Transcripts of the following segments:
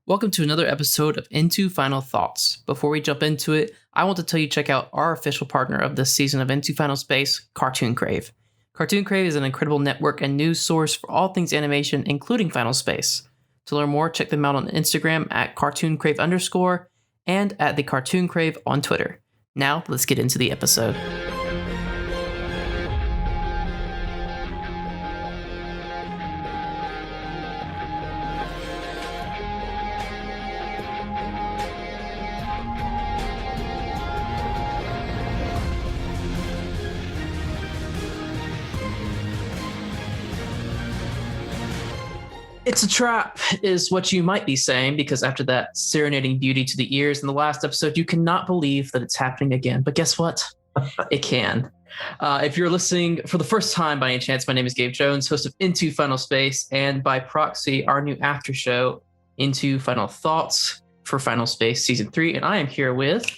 Welcome to another episode of Into Final Thoughts. Before we jump into it, I want to tell you to check out our official partner of this season of Into Final Space, Cartoon Crave. Cartoon Crave is an incredible network and news source for all things animation, including Final Space. To learn more, check them out on Instagram at cartooncrave_ and at the Cartoon Crave on Twitter. Now, let's get into the episode. It's a trap, is what you might be saying, because after that serenading beauty to the ears in the last episode, you cannot believe that it's happening again. But guess what? It can. If you're listening for the first time by any chance, my name is Gabe Jones, host of Into Final Space, and by proxy, our new after show, Into Final Thoughts for Final Space Season 3. And I am here with...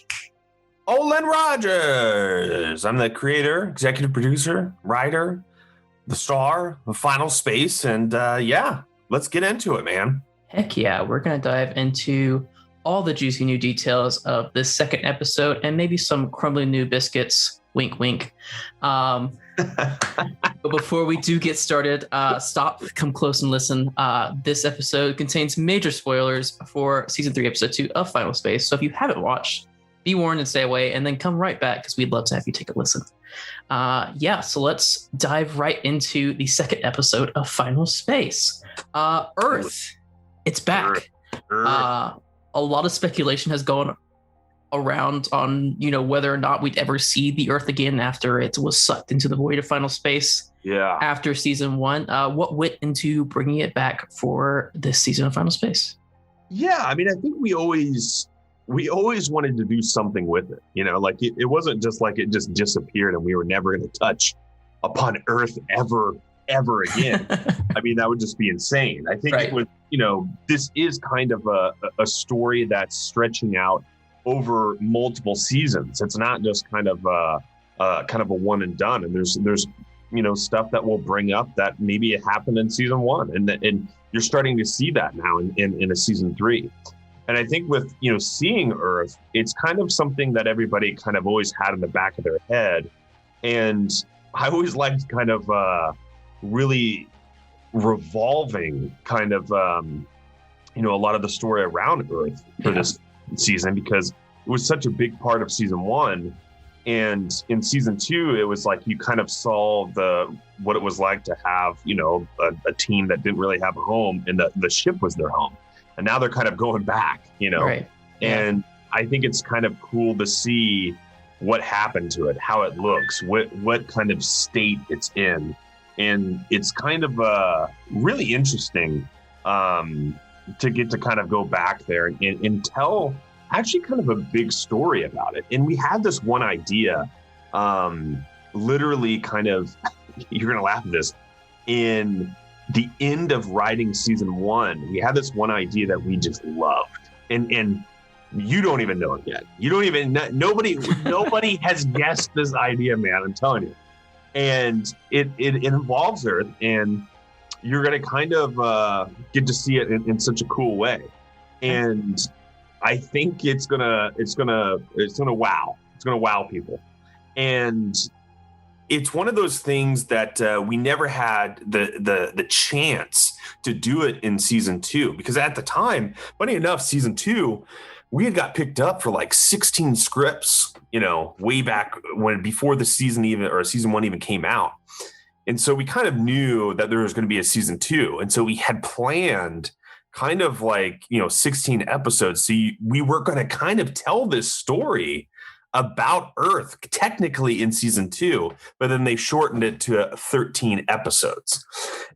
Olan Rogers. I'm the creator, executive producer, writer, the star of Final Space, and let's get into it, man. Heck yeah, we're going to dive into all the juicy new details of this second episode and maybe some crumbly new biscuits. Wink, wink. But before we do get started, stop, come close and listen. This episode contains major spoilers for Season 3, Episode 2 of Final Space. So if you haven't watched, be warned and stay away, and then come right back because we'd love to have you take a listen. So let's dive right into the second episode of Final Space. Earth, it's back. A lot of speculation has gone around on, whether or not we'd ever see the Earth again after it was sucked into the void of Final Space. Yeah. After season 1, what went into bringing it back for this season of Final Space? Yeah, I mean, I think we always wanted to do something with it. It wasn't just like it just disappeared and we were never going to touch upon Earth ever again. I mean, that would just be insane. I think Right. It was, this is kind of a story that's stretching out over multiple seasons. It's not just kind of a one and done. And there's stuff that we'll bring up that maybe it happened in season 1, and you're starting to see that now in a season 3. And I think with, seeing Earth, it's kind of something that everybody kind of always had in the back of their head. And I always liked kind of really revolving kind of, a lot of the story around Earth for this season, because it was such a big part of season 1. And in season 2, it was like you kind of saw what it was like to have, a team that didn't really have a home, and the ship was their home. And now they're kind of going back, Right. Yeah. And I think it's kind of cool to see what happened to it, how it looks, what kind of state it's in. And it's kind of really interesting to get to kind of go back there and tell actually kind of a big story about it. And we had this one idea, literally kind of, you're going to laugh at this, in the end of writing season 1, we had this one idea that we just loved, and you don't even know it yet. You don't even know, nobody has guessed this idea, man. I'm telling you. And it involves Earth, and you're gonna kind of get to see it in such a cool way. And I think it's gonna wow people. And it's one of those things that we never had the chance to do it in season 2, because at the time, funny enough, season 2, we had got picked up for like 16 scripts, way back before the season season 1 even came out. And so we kind of knew that there was going to be a season 2. And so we had planned kind of like, 16 episodes. So we were going to kind of tell this story about Earth technically in season 2, but then they shortened it to 13 episodes.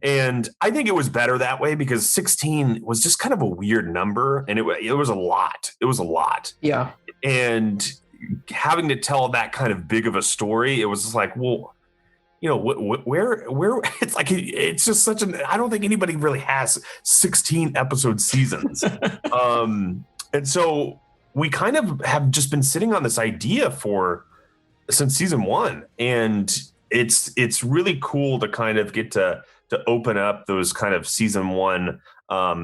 And I think it was better that way, because 16 was just kind of a weird number, and it was a lot. It was a lot. Yeah. And having to tell that kind of big of a story, it was just like, well, where it's like, it's just such I don't think anybody really has 16 episode seasons. And so we kind of have just been sitting on this idea since season 1, and it's really cool to kind of get to open up those kind of season 1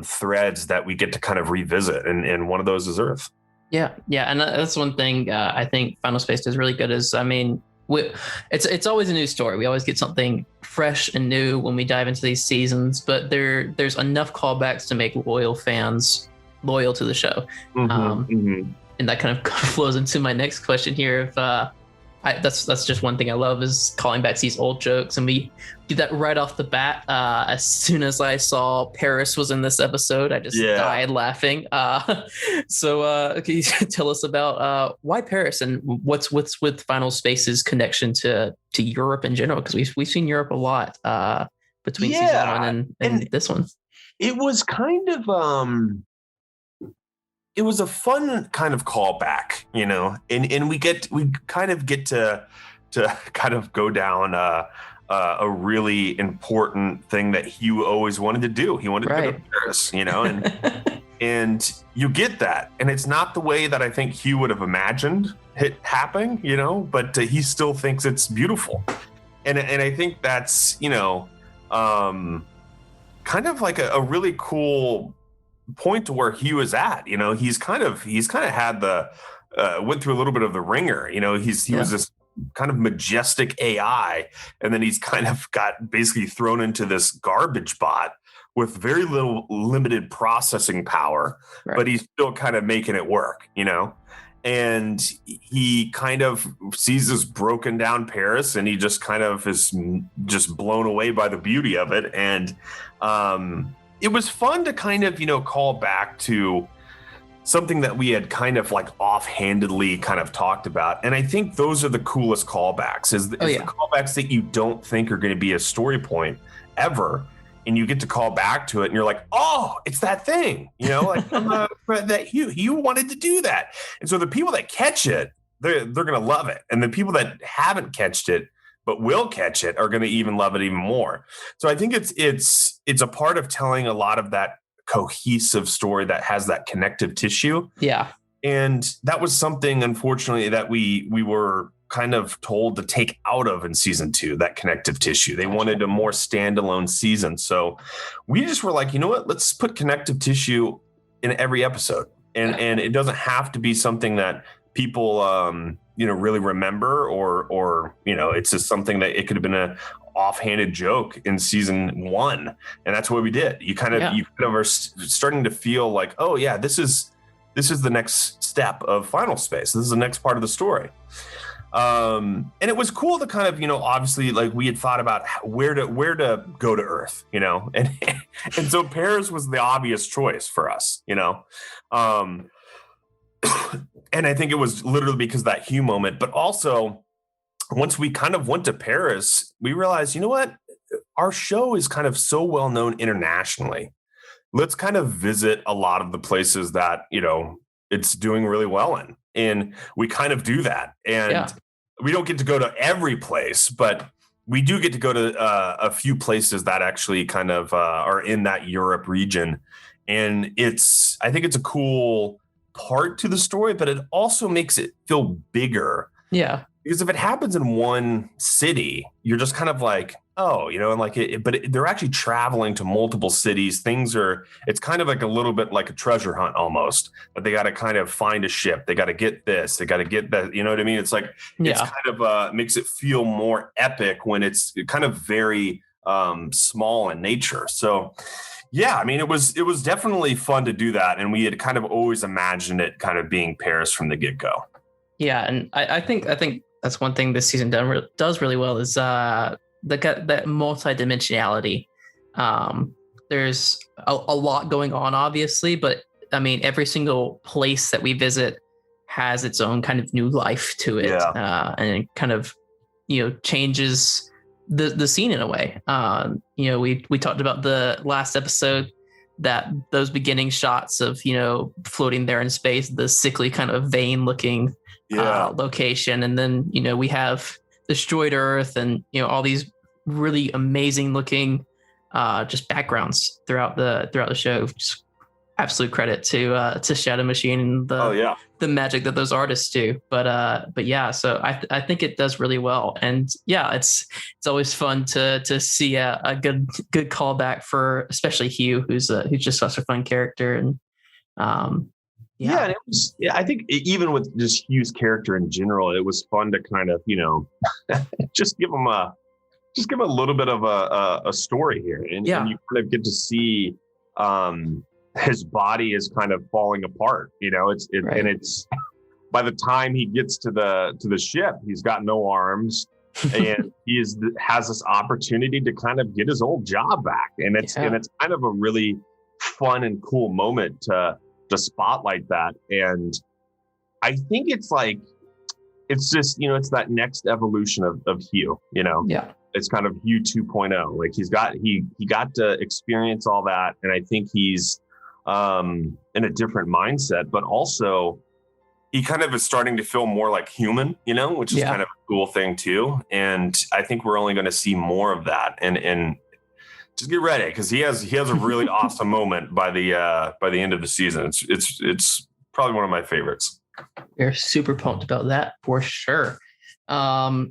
threads that we get to kind of revisit, and one of those is Earth. Yeah, and that's one thing I think Final Space does really good is, I mean, it's always a new story. We always get something fresh and new when we dive into these seasons, but there's enough callbacks to make loyal fans loyal to the show. And that kind of flows into my next question here. If that's just one thing I love is calling back these old jokes, and we do that right off the bat. As soon as I saw Paris was in this episode, I just died laughing. So can you tell us about why Paris, and what's with Final Space's connection to Europe in general? Because we've seen Europe a lot between season one and this one. It was kind of it was a fun kind of callback, you know, and we kind of get to kind of go down a really important thing that Hugh always wanted to do. He wanted to go to Paris, you know, and you get that, and it's not the way that I think Hugh would have imagined it happening, you know, but he still thinks it's beautiful, and I think that's, you know, kind of like a really cool point to where Hugh is at. You know, he's kind of had went through a little bit of the ringer. You know, he was this kind of majestic AI, and then he's kind of got basically thrown into this garbage bot with very limited processing power, but he's still kind of making it work, you know. And he kind of sees this broken down Paris, and he just kind of is just blown away by the beauty of it. And it was fun to kind of, you know, call back to something that we had kind of like offhandedly kind of talked about. And I think those are the coolest callbacks is the callbacks that you don't think are going to be a story point ever. And you get to call back to it, and you're like, oh, it's that thing, you know, like that Hugh wanted to do that. And so the people that catch it, they're going to love it. And the people that haven't catched it, but will catch it, are going to even love it even more. So I think it's a part of telling a lot of that cohesive story that has that connective tissue. Yeah. And that was something, unfortunately, that we were kind of told to take out of in season 2, that connective tissue. They wanted a more standalone season. So we just were like, you know what, let's put connective tissue in every episode. And it doesn't have to be something that people, you know, really remember, or, you know, it's just something that it could have been a offhanded joke in season 1. And that's what we did. You kind of are starting to feel like, oh yeah, this is the next step of Final Space. This is the next part of the story. And it was cool to kind of, you know, obviously, like, we had thought about where to go to Earth, you know, and so Paris was the obvious choice for us, you know. And I think it was literally because of that Hugh moment, but also once we kind of went to Paris, we realized, you know what, our show is kind of so well known internationally. Let's kind of visit a lot of the places that, you know, it's doing really well in. And we kind of do that. And we don't get to go to every place, but we do get to go to a few places that actually kind of are in that Europe region. And I think it's a cool part to the story, but it also makes it feel bigger. Yeah. Because if it happens in one city, you're just kind of like, oh, you know, and like they're actually traveling to multiple cities. It's kind of like a little bit like a treasure hunt almost, but they got to kind of find a ship. They got to get this, they got to get that. You know what I mean? It's like, it's kind of makes it feel more epic when it's kind of very small in nature. So yeah, I mean, it was definitely fun to do that. And we had kind of always imagined it kind of being Paris from the get-go. Yeah. And I think that's one thing this season does really well is that multidimensionality. There's a lot going on, obviously, but I mean, every single place that we visit has its own kind of new life to it. And it kind of, you know, changes the scene in a way. You know, we talked about the last episode, that those beginning shots of, you know, floating there in space, the sickly kind of vein looking location. And then, you know, we have destroyed Earth and, you know, all these really amazing looking just backgrounds throughout the show. Just absolute credit to Shadow Machine and the magic that those artists do. But yeah, so I think it does really well, and yeah, it's always fun to see a good callback for especially Hugh, who's just such a fun character. And yeah, and it was, I think even with just Hugh's character in general, it was fun to kind of, just give him a little bit of a story here, and you kind of get to see his body is kind of falling apart. And it's by the time he gets to the ship, he's got no arms, and he has this opportunity to kind of get his old job back, and it's kind of a really fun and cool moment to spotlight that. And I think it's just, it's that next evolution of Hugh, it's kind of Hugh 2.0. Like he got to experience all that. And I think he's in a different mindset, but also he kind of is starting to feel more like human, which is kind of a cool thing too. And I think we're only going to see more of that. And just get ready, because he has a really awesome moment by the end of the season. It's probably one of my favorites. We're super pumped about that for sure. So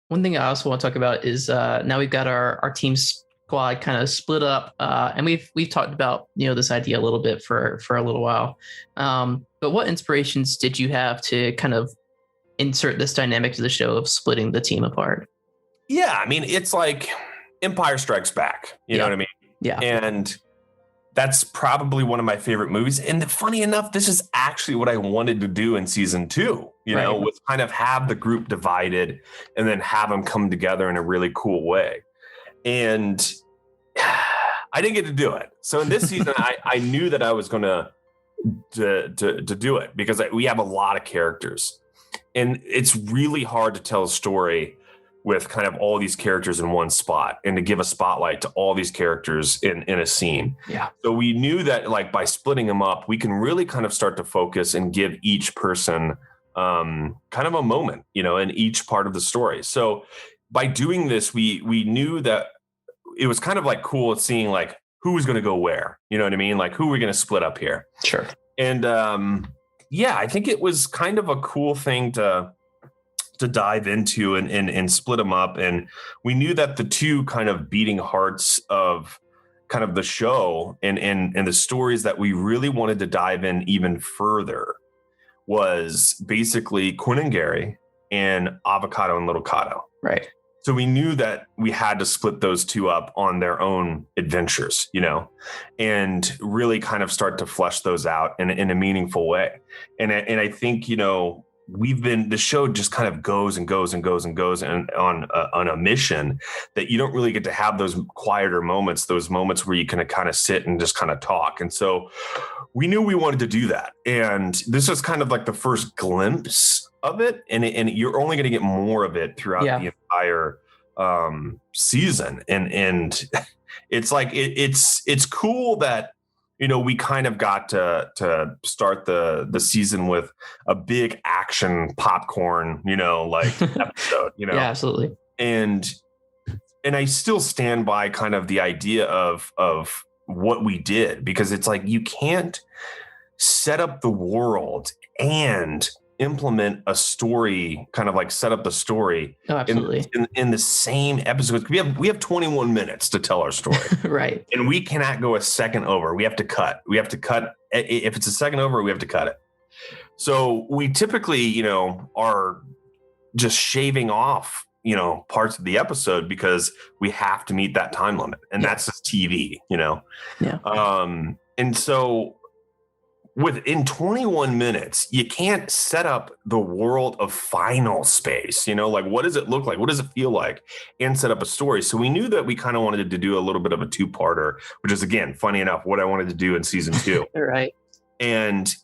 one thing I also want to talk about is now we've got our team squad kind of split up, and we've talked about this idea a little bit for a little while. But what inspirations did you have to kind of insert this dynamic to the show of splitting the team apart? Yeah, I mean, it's like Empire Strikes Back. You know what I mean? Yeah. And that's probably one of my favorite movies. And funny enough, this is actually what I wanted to do in season 2, was kind of have the group divided and then have them come together in a really cool way. And I didn't get to do it. So in this season, I knew that I was going to do it, because we have a lot of characters, and it's really hard to tell a story with kind of all these characters in one spot and to give a spotlight to all these characters in a scene. Yeah. So we knew that by splitting them up, we can really kind of start to focus and give each person kind of a moment, in each part of the story. So by doing this, we knew that it was kind of cool seeing who was going to go where, you know what I mean? Who are we going to split up here? Sure. And I think it was kind of a cool thing to dive into and split them up. And we knew that the two kind of beating hearts of kind of the show and the stories that we really wanted to dive in even further was basically Quinn and Gary and Avocado and Little Cato. Right. So we knew that we had to split those two up on their own adventures, and really kind of start to flesh those out in a meaningful way. And I think, the show just kind of goes and goes and goes and goes on a mission that you don't really get to have those quieter moments, those moments where you can kind of sit and just kind of talk. And so we knew we wanted to do that. And this was kind of the first glimpse of it. And you're only going to get more of it throughout the entire season. And it's it's cool that, we kind of got to start the season with a big action popcorn, episode, Yeah, absolutely. And I still stand by kind of the idea of what we did, because it's you can't set up the world and implement a story, kind of set up the story in the same episode. We have 21 minutes to tell our story. Right. And we cannot go a second over. We have to cut. If it's a second over, we have to cut it. So we typically, are just shaving off, parts of the episode because we have to meet that time limit, and that's just TV, Yeah. And so within 21 minutes, you can't set up the world of Final Space, what does it look like? What does it feel like? And set up a story. So we knew that we kind of wanted to do a little bit of a two-parter, which is, again, funny enough, what I wanted to do in season 2. Right. And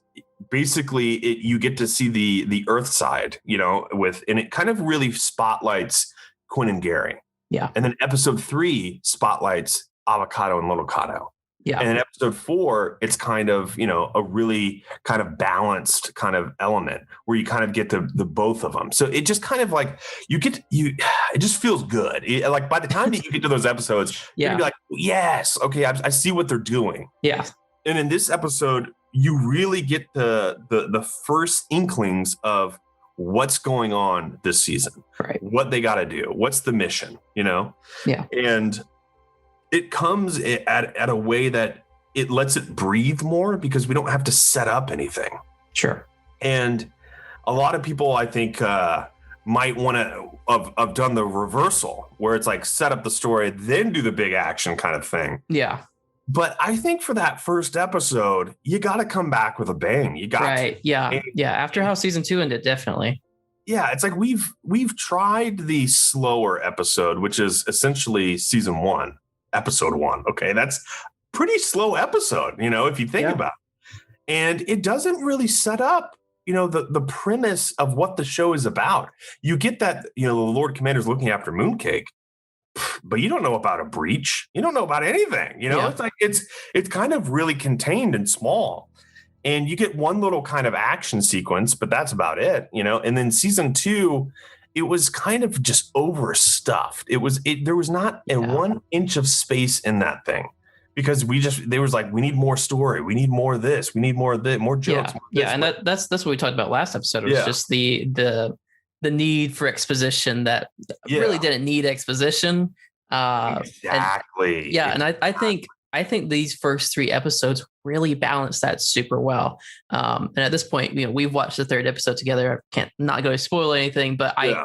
basically you get to see the Earth side, and it kind of really spotlights Quinn and Gary. Yeah. And then episode 3 spotlights Avocado and Little Cato. Yeah. And in episode 4, it's kind of, a really kind of balanced kind of element where you kind of get the both of them. So it just kind of it just feels good. Like by the time that you get to those episodes, you're gonna be like, yes, okay, I see what they're doing. Yeah. And in this episode, you really get the first inklings of what's going on this season, right? What they got to do, what's the mission, Yeah. And it comes at a way that it lets it breathe more because we don't have to set up anything. Sure. And a lot of people, I think, might want to have done the reversal where it's like set up the story, then do the big action kind of thing. Yeah. But I think for that first episode, you got to come back with a bang. You got right. Yeah. Yeah. After how season 2 ended, definitely. Yeah. It's like we've tried the slower episode, which is essentially season 1, episode 1. Okay. That's pretty slow episode, if you think about it. And it doesn't really set up, the premise of what the show is about. You get that, the Lord Commander's looking after Mooncake, but you don't know about a breach. You don't know about anything. It's like it's kind of really contained and small. And you get one little kind of action sequence, but that's about it, And then season 2, it was kind of just overstuffed. There was not a 1 inch of space in that thing. Because they was like, we need more story. We need more of this. We need more of this, more jokes. And that's what we talked about last episode. It was just the need for exposition that really didn't need exposition. Exactly. And I think these first 3 episodes really balance that super well. And at this point, we've watched the 3rd episode together. I can't not going to spoil anything, but I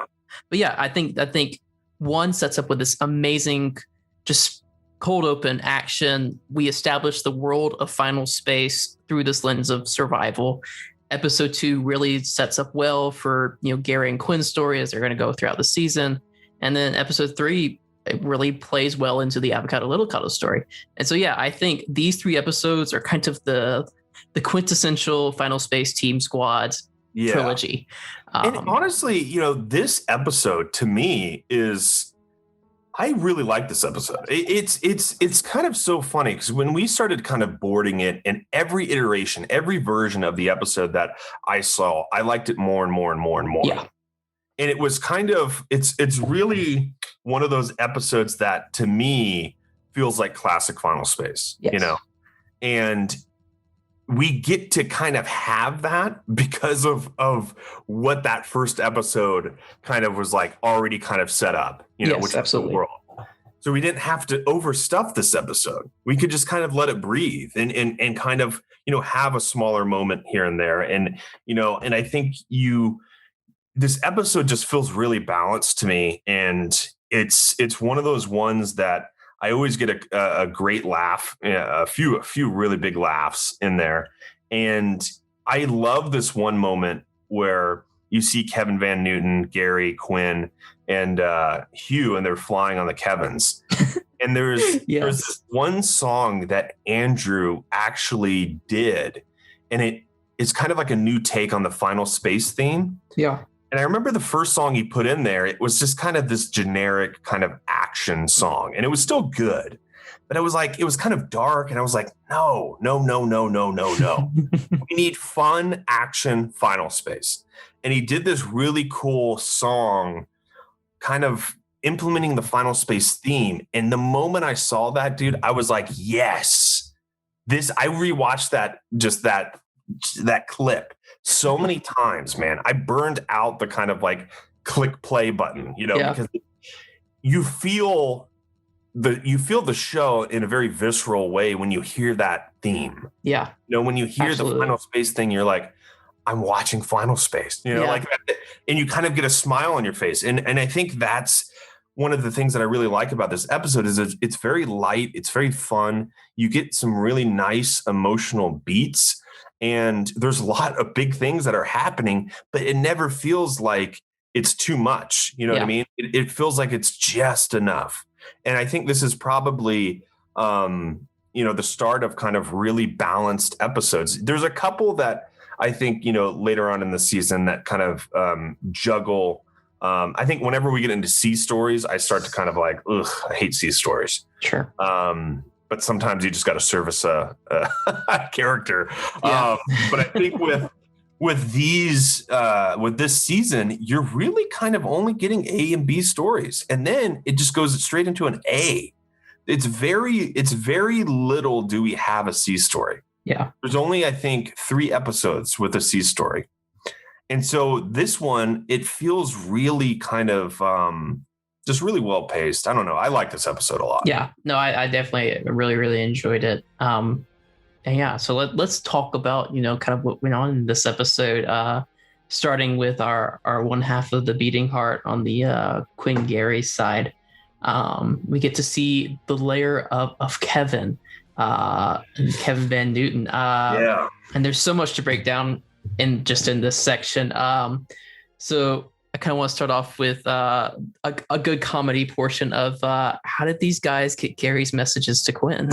think 1 sets up with this amazing, just cold open action. We establish the world of Final Space through this lens of survival. Episode 2 really sets up well for Gary and Quinn's story as they're going to go throughout the season, and then episode 3 it really plays well into the Avocado Little Cotto story. And so I think these 3 episodes are kind of the quintessential Final Space Team Squad trilogy. And honestly, this episode to me is. I really like this episode. It's kind of so funny because when we started kind of boarding it, and every iteration, every version of the episode that I saw, I liked it more and more and more and more. Yeah. And it was kind of it's really one of those episodes that to me feels like classic Final Space, and we get to kind of have that because of what that first episode kind of was like already kind of set up, which absolutely. is the world. So we didn't have to overstuff this episode. We could just kind of let it breathe and kind of, have a smaller moment here and there. And, and I think this episode just feels really balanced to me. And it's one of those ones that I always get a great laugh, a few really big laughs in there. And I love this one moment where you see Kevin Van Newton, Gary, Quinn, and Hugh, and they're flying on the Kevins. And there's this one song that Andrew actually did. And it's kind of like a new take on the Final Space theme. Yeah. And I remember the first song he put in there, it was just kind of this generic kind of action song. And it was still good. But it was kind of dark. And I was like, no. We need fun action Final Space. And he did this really cool song kind of implementing the Final Space theme. And the moment I saw that, dude, I was like, yes. I rewatched that clip so many times, man. I burned out the kind of like click play button, because you feel the show in a very visceral way when you hear that theme. Yeah. When you hear Absolutely. the Final Space thing, you're like, I'm watching Final Space, like, and you kind of get a smile on your face. And I think that's one of the things that I really like about this episode is it's very light. It's very fun. You get some really nice emotional beats. And there's a lot of big things that are happening, but it never feels like it's too much. You know what I mean? It feels like it's just enough. And I think this is probably, the start of kind of really balanced episodes. There's a couple that I think, later on in the season that kind of juggle. I think whenever we get into sea stories, I start to kind of like, ugh, I hate sea stories. Sure. But sometimes you just got to service a character. But I think with this season, you're really kind of only getting A and B stories, and then it just goes straight into an A. It's very little do we have a C story. Yeah. There's only, I think, 3 episodes with a C story. And so this one, it feels really kind of just really well paced. I don't know. I like this episode a lot. Yeah. No, I definitely really, really enjoyed it. And yeah, so let's talk about, kind of what went on in this episode, starting with our one half of the beating heart on the Quinn Gary side. We get to see the layer of Kevin, and Kevin Van Newton. Yeah. And there's so much to break down in this section. So I kind of want to start off with a good comedy portion of how did these guys get Gary's messages to Quinn?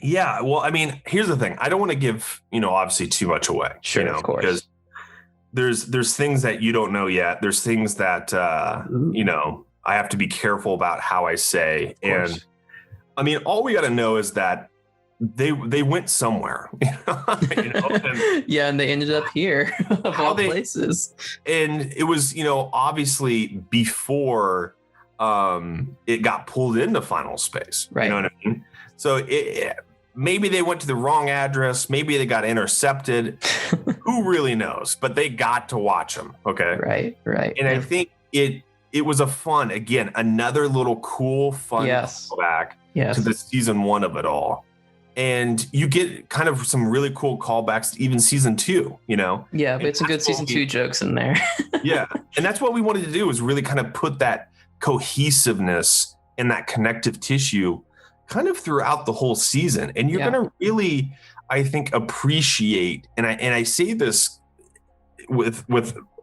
Yeah, well, I mean, here's the thing. I don't want to give, obviously too much away. Sure, of course. Because there's things that you don't know yet. There's things that, I have to be careful about how I say. And I mean, all we got to know is that they went somewhere. Yeah, and they ended up here of all places. And it was, obviously before it got pulled into final space. Right. You know what I mean? So maybe they went to the wrong address. Maybe they got intercepted. Who really knows? But they got to watch them. Okay. Right. And I think it was another little cool, fun callback to the season 1 of it all. And you get kind of some really cool callbacks to even season 2, Yeah, but it's some good season 2 jokes in there. Yeah. And that's what we wanted to do, is really kind of put that cohesiveness and that connective tissue kind of throughout the whole season. And you're going to really, I think, appreciate, and I say this with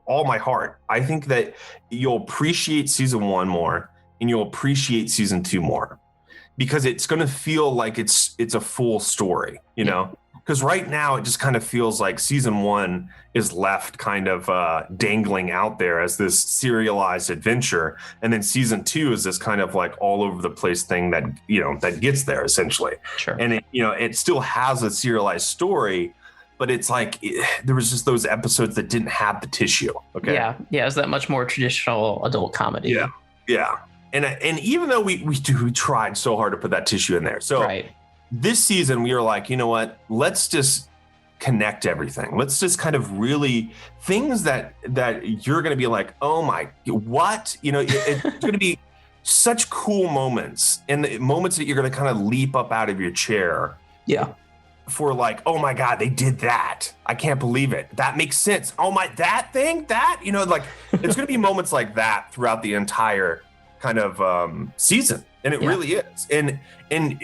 all my heart, I think that you'll appreciate season 1 more and you'll appreciate season 2 more, because it's going to feel like it's a full story, because right now it just kind of feels like season 1 is left kind of dangling out there as this serialized adventure. And then season 2 is this kind of like all over the place thing that, that gets there essentially. Sure. And it still has a serialized story, but it's like there was just those episodes that didn't have the tissue. Okay. Yeah. It's that much more traditional adult comedy. Yeah. And even though we tried so hard to put that tissue in there. So this season we were like, you know what, let's just connect everything. Let's just kind of really things that you're going to be like, oh my, what? It's going to be such cool moments, and the moments that you're going to kind of leap up out of your chair. Yeah. For like, oh my God, they did that. I can't believe it. That makes sense. Oh my, that thing, like it's going to be moments like that throughout the entire kind of season. And it really is. And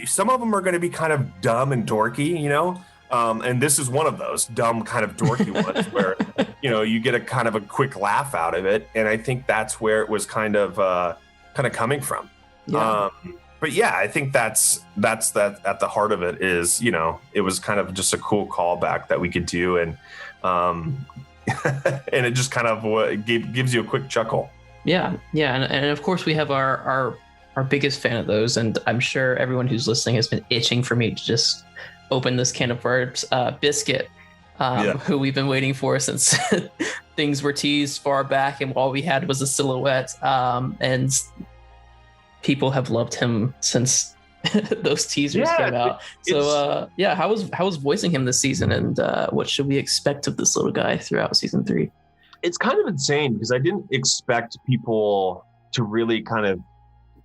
some of them are going to be kind of dumb and dorky, and this is one of those dumb kind of dorky ones where, you get a kind of a quick laugh out of it. And I think that's where it was kind of coming from. Yeah. But yeah, I think that's that at the heart of it is, it was kind of just a cool callback that we could do. And, and it just kind of gives you a quick chuckle. Yeah. And of course we have our biggest fan of those. And I'm sure everyone who's listening has been itching for me to just open this can of worms, Biscuit, who we've been waiting for since things were teased far back. And all we had was a silhouette. And people have loved him since those teasers came out. So how was voicing him this season, and what should we expect of this little guy throughout season 3? It's kind of insane because I didn't expect people to really kind of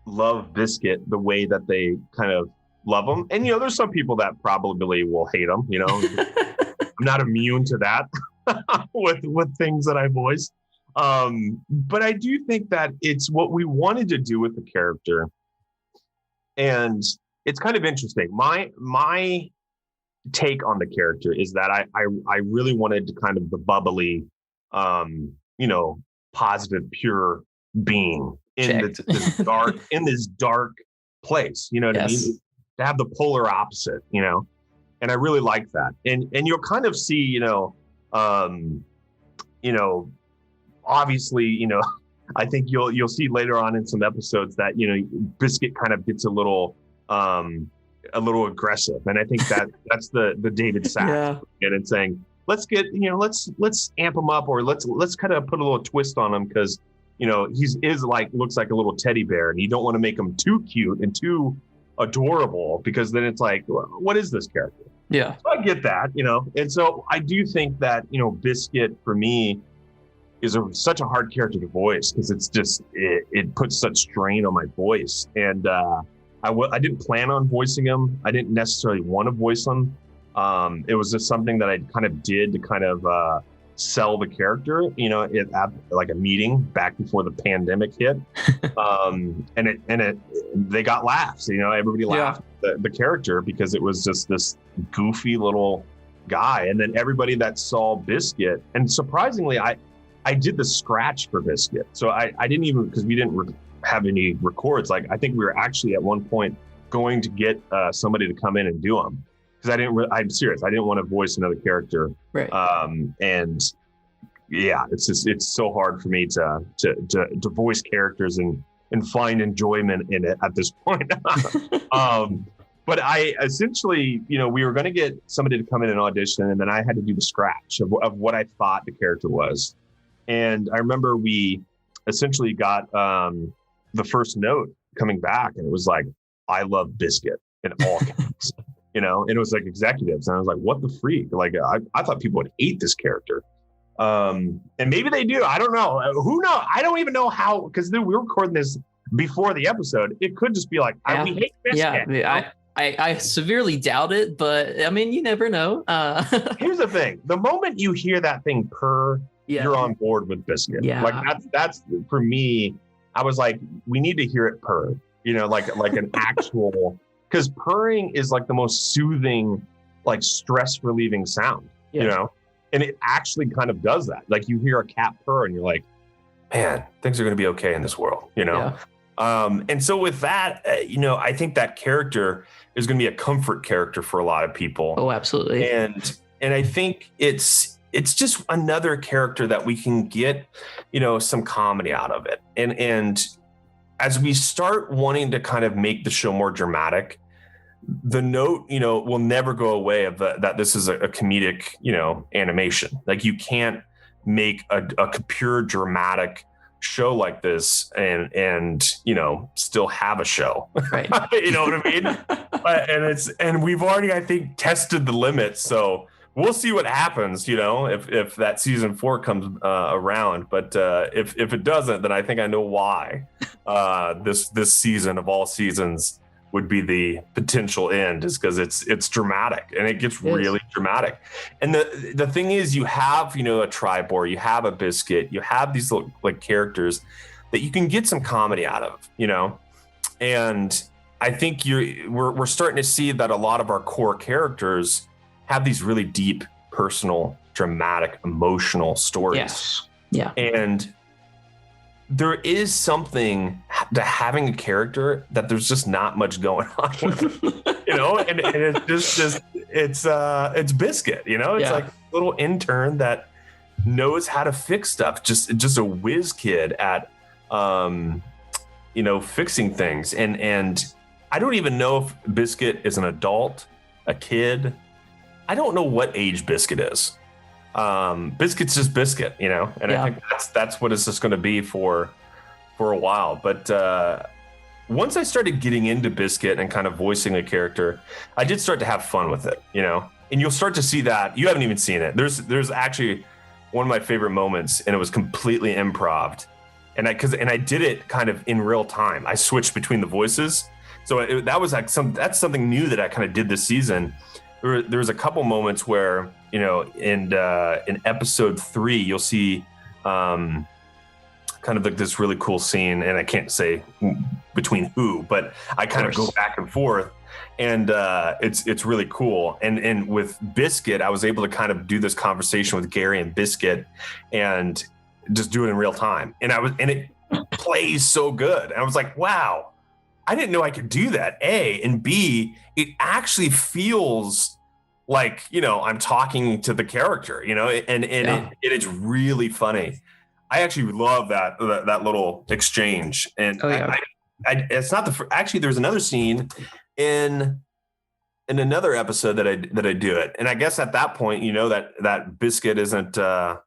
love Biscuit the way that they kind of love him. And, there's some people that probably will hate him, I'm not immune to that with things that I voice. But I do think that it's what we wanted to do with the character. And it's kind of interesting. My take on the character is that I really wanted to kind of the bubbly, positive, pure being in this dark place, what I mean? To have the polar opposite, and I really like that. And you'll kind of see, obviously, I think you'll see later on in some episodes that, Biscuit kind of gets a little aggressive. And I think that's the David Sack and saying, let's get, let's amp him up, or let's kind of put a little twist on him, because looks like a little teddy bear, and you don't want to make him too cute and too adorable, because then it's like, what is this character? Yeah. So I get that, and so I do think that, Biscuit for me is such a hard character to voice, because it's just, it puts such strain on my voice. And I didn't plan on voicing him. I didn't necessarily want to voice him. It was just something that I kind of did to kind of sell the character, at like a meeting back before the pandemic hit. They got laughs, everybody laughed at the character, because it was just this goofy little guy. And then everybody that saw Biscuit, and surprisingly, I did the scratch for Biscuit. So I didn't even, because we didn't have any records. Like, I think we were actually at one point going to get somebody to come in and do them, because I'm serious. I didn't want to voice another character. Right. And yeah, it's so hard for me to voice characters and find enjoyment in it at this point. But I essentially, we were going to get somebody to come in and audition, and then I had to do the scratch of what I thought the character was. And I remember we essentially got the first note coming back, and it was like, "I love Biscuit" in all caps, and it was like executives. And I was like, what the freak? Like, I thought people would hate this character. And maybe they do. I don't know. Who knows? I don't even know how, because we were recording this before the episode. It could just be like, we hate Biscuit. Yeah, I severely doubt it, but I mean, you never know. Here's the thing. The moment you hear that thing purr, you're on board with Biscuit. Yeah. Like that's for me. I was like, we need to hear it purr, like an actual, because purring is like the most soothing, like stress relieving sound, and it actually kind of does that. Like, you hear a cat purr and you're like, man, things are going to be okay in this world, Yeah. And so with that, I think that character is going to be a comfort character for a lot of people. Oh, absolutely. And I think it's just another character that we can get, some comedy out of it. And as we start wanting to kind of make the show more dramatic, the note, will never go away of that this is a comedic, animation. Like, you can't make a pure dramatic show like this and still have a show. Right. You know what I mean? and we've already, I think, tested the limits. So we'll see what happens, if that season 4 comes around. But if it doesn't, then I think I know why this season of all seasons would be the potential end, is because it's dramatic, and it gets really dramatic. And the thing is, you have, a Tribor, you have a Biscuit, you have these little, like, characters that you can get some comedy out of, and I think we're starting to see that a lot of our core characters have these really deep, personal, dramatic, emotional stories. Yes. Yeah. And there is something to having a character that there's just not much going on with, and it's just it's Biscuit, it's like a little intern that knows how to fix stuff, just a whiz kid at fixing things. And I don't even know if Biscuit is an adult, a kid. I don't know what age Biscuit is. Biscuit's just Biscuit, and I think that's what it's just going to be for a while. But once I started getting into Biscuit and kind of voicing a character, I did start to have fun with it, and you'll start to see that. You haven't even seen it. There's actually one of my favorite moments, and it was completely improv, and I did it kind of in real time. I switched between the voices, so that was like that's something new that I kind of did this season. There was a couple moments where, in episode 3, you'll see kind of like this really cool scene, and I can't say between who, but I kind of go back and forth, and it's really cool. And with Biscuit, I was able to kind of do this conversation with Gary and Biscuit, and just do it in real time. And it plays so good. And I was like, wow. I didn't know I could do that, A, and B, it actually feels like, I'm talking to the character, and it's really funny. I actually love that little exchange. And it's not actually, there's another scene in in another episode that I do it. And I guess at that point, that Biscuit isn't, I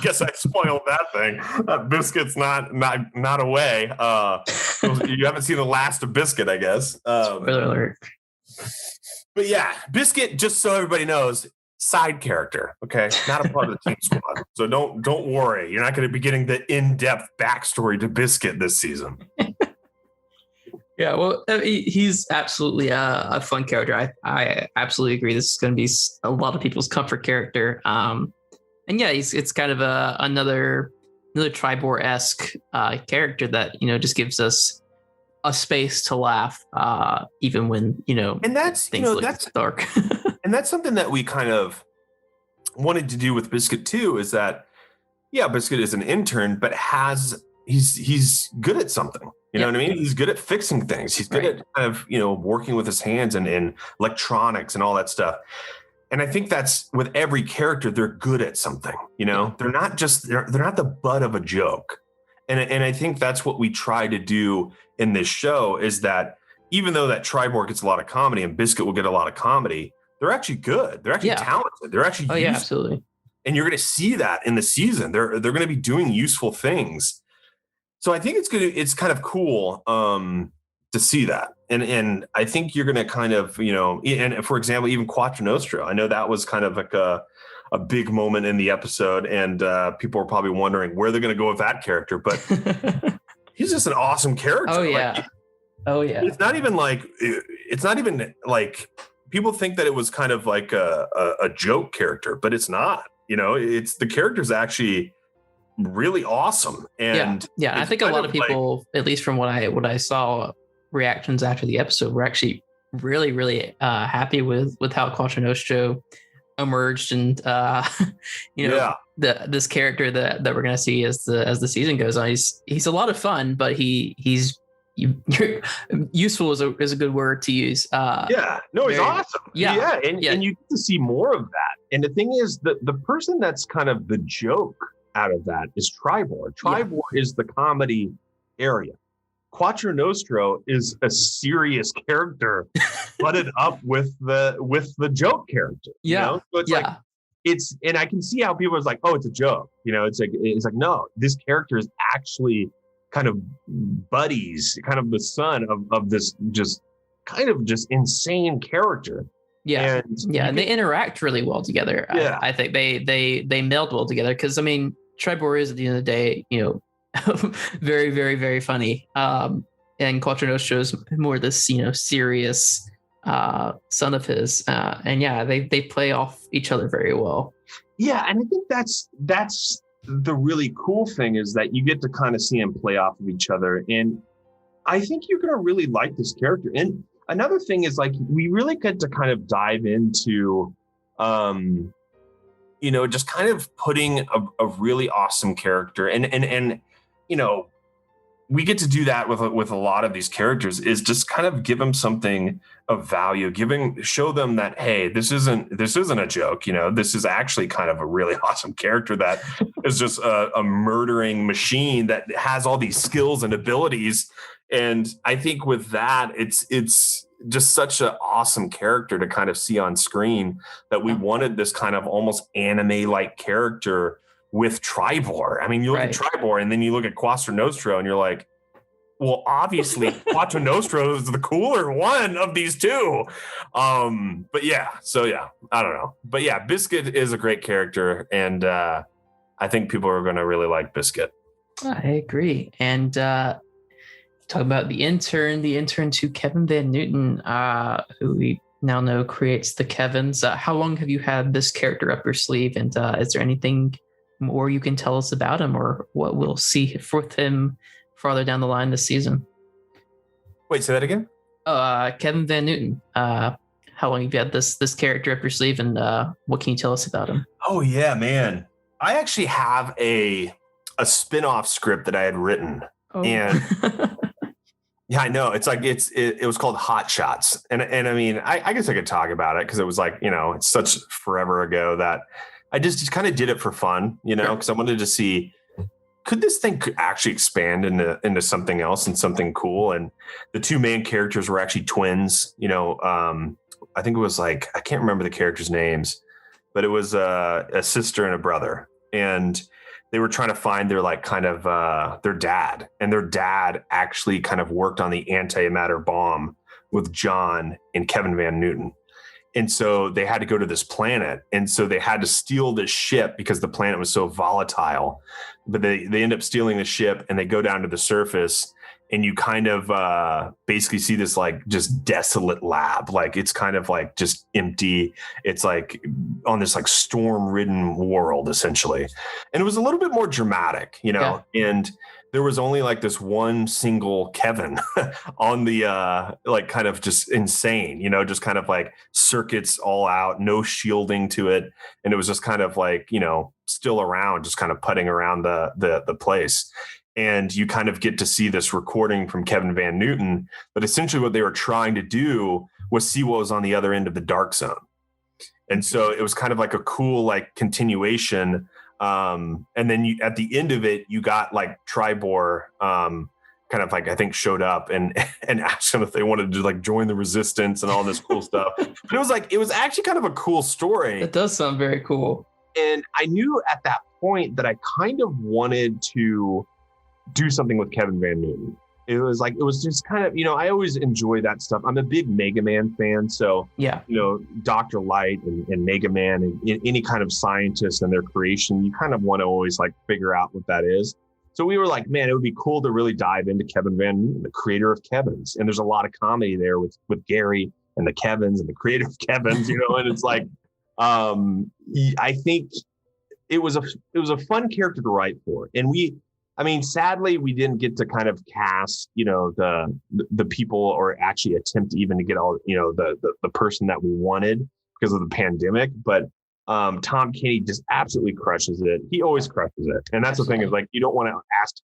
guess I spoiled that thing. That Biscuit's not away. You haven't seen the last of Biscuit, I guess. Spoiler alert. But yeah, Biscuit, just so everybody knows, side character, okay? Not a part of the team squad. So don't worry. You're not going to be getting the in-depth backstory to Biscuit this season. Yeah, well, he's absolutely a fun character. I absolutely agree. This is going to be a lot of people's comfort character. And yeah, it's kind of another Tribor-esque character that just gives us a space to laugh, even when and that's things look dark. And that's something that we kind of wanted to do with Biscuit too. Is that Biscuit is an intern, but he's good at something. You know what I mean? He's good at fixing things. He's good at kind of, working with his hands and electronics and all that stuff. And I think that's with every character, they're good at something, they're not the butt of a joke. And I think that's what we try to do in this show is that even though that Tribor gets a lot of comedy and Biscuit will get a lot of comedy, they're actually good. They're actually talented. They're actually useful. Absolutely. And you're going to see that in the season. They're going to be doing useful things. So I think it's kind of cool to see that. And I think you're going to kind of, and for example, even Quattro Nostro, I know that was kind of like a big moment in the episode, and people are probably wondering where they're going to go with that character, but he's just an awesome character. Oh yeah. It's not even like people think that it was kind of like a joke character, but it's not, it's the character's actually really awesome. And I think a lot of people, at least from what I saw reactions after the episode, were actually really, really happy with how Quattro Nostro emerged, and this character that we're gonna see as the season goes on. He's a lot of fun, but he's useful is a good word to use. He's awesome. And you get to see more of that. And the thing is that the person that's kind of the joke out of that is Tribor. Tribor is the comedy area. Quattro Nostro is a serious character butted up with the joke character. So it's and I can see how people are like, oh, it's a joke. It's like no, this character is actually kind of buddies, kind of the son of this just insane character. And they interact really well together. I think they meld well together, because Tribor is, at the end of the day, very, very, very funny. And Quattro Nostro is more this, serious son of his. They play off each other very well. Yeah, and I think that's the really cool thing, is that you get to kind of see them play off of each other. And I think you're going to really like this character. And another thing is, like, we really get to kind of dive into just kind of putting a really awesome character, and we get to do that with a lot of these characters, is just kind of give them something of value, show them that, hey, this isn't a joke. This is actually kind of a really awesome character that is just a murdering machine that has all these skills and abilities. And I think with that, it's just such an awesome character to kind of see on screen, that we wanted this kind of almost anime-like character with Tribor. You look at Tribor and then you look at Quattro Nostro and you're like, well, obviously Quattro Nostro is the cooler one of these two. I don't know. But yeah, Biscuit is a great character, and I think people are going to really like Biscuit. I agree. And talk about the intern to Kevin Van Newton, who we now know creates the Kevins. How long have you had this character up your sleeve? And is there anything more you can tell us about him, or what we'll see with him farther down the line this season? Wait, say that again? Kevin Van Newton. How long have you had this character up your sleeve, and what can you tell us about him? Oh yeah, man. I actually have a spin-off script that I had written. Oh. And yeah, I know. It's like it was called Hot Shots. And I guess I could talk about it, because it was like, it's such forever ago that I just kind of did it for fun, because I wanted to see, could this thing actually expand into something else and something cool? And the two main characters were actually twins. I think it was I can't remember the characters' names, but it was a sister and a brother, and they were trying to find their their dad, and their dad actually kind of worked on the antimatter bomb with John and Kevin Van Newton. And so they had to go to this planet. And so they had to steal this ship because the planet was so volatile. But they end up stealing the ship, and they go down to the surface, and you kind of basically see this just desolate lab. It's kind of just empty. It's on this storm-ridden world, essentially. And it was a little bit more dramatic, and there was only this one single Kevin on the kind of just insane, just kind of circuits all out, no shielding to it. And it was just kind of still around, just kind of putting around the place. And you kind of get to see this recording from Kevin Van Newton. But essentially what they were trying to do was see what was on the other end of the dark zone. And so it was kind of a cool continuation. And then at the end of it, you got Tribor kind of I think showed up and asked them if they wanted to join the resistance and all this cool stuff. But it was actually kind of a cool story. It does sound very cool. And I knew at that point that I kind of wanted to do something with Kevin Van Newton. It was just kind of, I always enjoy that stuff. I'm a big Mega Man fan. So, yeah, Dr. Light and Mega Man and any kind of scientist and their creation, you kind of want to always figure out what that is. So we were man, it would be cool to really dive into Kevin Van Newton, the creator of Kevin's. And there's a lot of comedy there with Gary and the Kevins and the creator of Kevin's, and it's I think it was a fun character to write for. And sadly, we didn't get to kind of cast, the people or actually attempt even to get all, the person that we wanted because of the pandemic. But Tom Kenny just absolutely crushes it. He always crushes it. And that's absolutely. The thing is you don't want to ask